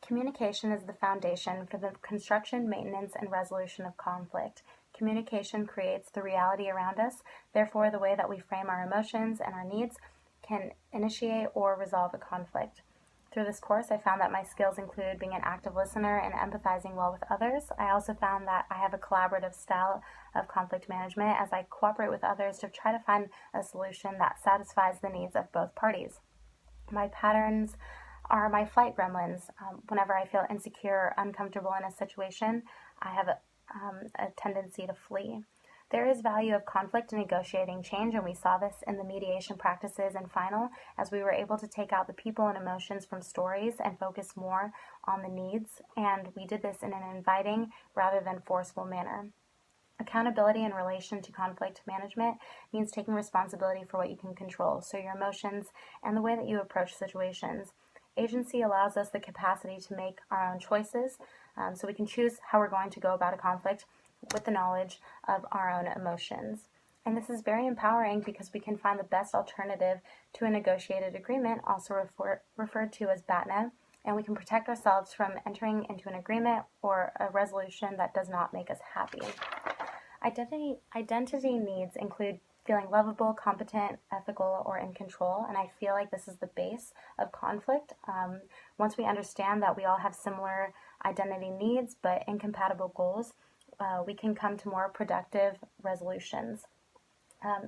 Communication is the foundation for the construction, maintenance, and resolution of conflict. Communication creates the reality around us. Therefore, the way that we frame our emotions and our needs can initiate or resolve a conflict. Through this course, I found that my skills include being an active listener and empathizing well with others. I also found that I have a collaborative style of conflict management as I cooperate with others to try to find a solution that satisfies the needs of both parties. My patterns are my flight gremlins. Whenever I feel insecure or uncomfortable in a situation, I have a tendency to flee. There is value of conflict in negotiating change, and we saw this in the mediation practices and final, as we were able to take out the people and emotions from stories and focus more on the needs, and we did this in an inviting rather than forceful manner. Accountability in relation to conflict management means taking responsibility for what you can control, so your emotions and the way that you approach situations. Agency allows us the capacity to make our own choices, so we can choose how we're going to go about a conflict with the knowledge of our own emotions. And this is very empowering because we can find the best alternative to a negotiated agreement, also referred to as BATNA, and we can protect ourselves from entering into an agreement or a resolution that does not make us happy. Identity needs include feeling lovable, competent, ethical, or in control, and I feel like this is the base of conflict. Once we understand that we all have similar identity needs but incompatible goals, we can come to more productive resolutions.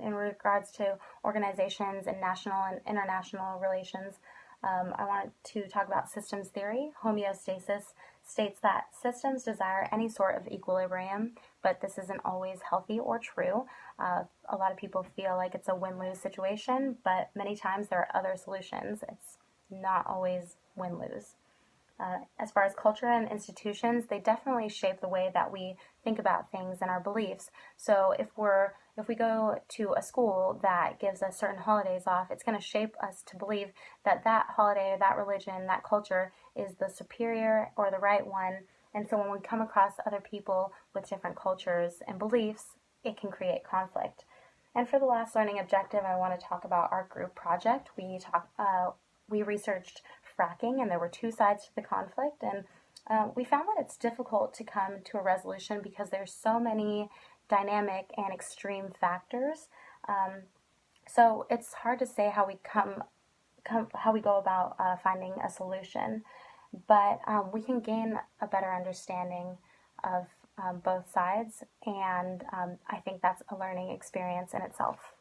In regards to organizations and national and international relations, I wanted to talk about systems theory. Homeostasis states that systems desire any sort of equilibrium, but this isn't always healthy or true. A lot of people feel like it's a win-lose situation, but many times there are other solutions. It's not always win-lose. As far as culture and institutions, they definitely shape the way that we think about things and our beliefs. So if we go to a school that gives us certain holidays off, it's going to shape us to believe that that holiday, that religion, that culture is the superior or the right one. And so when we come across other people with different cultures and beliefs, it can create conflict. And for the last learning objective, I want to talk about our group project. We researched fracking, and there were two sides to the conflict, and we found that it's difficult to come to a resolution because there's so many dynamic and extreme factors. So it's hard to say how we go about finding a solution, but we can gain a better understanding of both sides, and I think that's a learning experience in itself.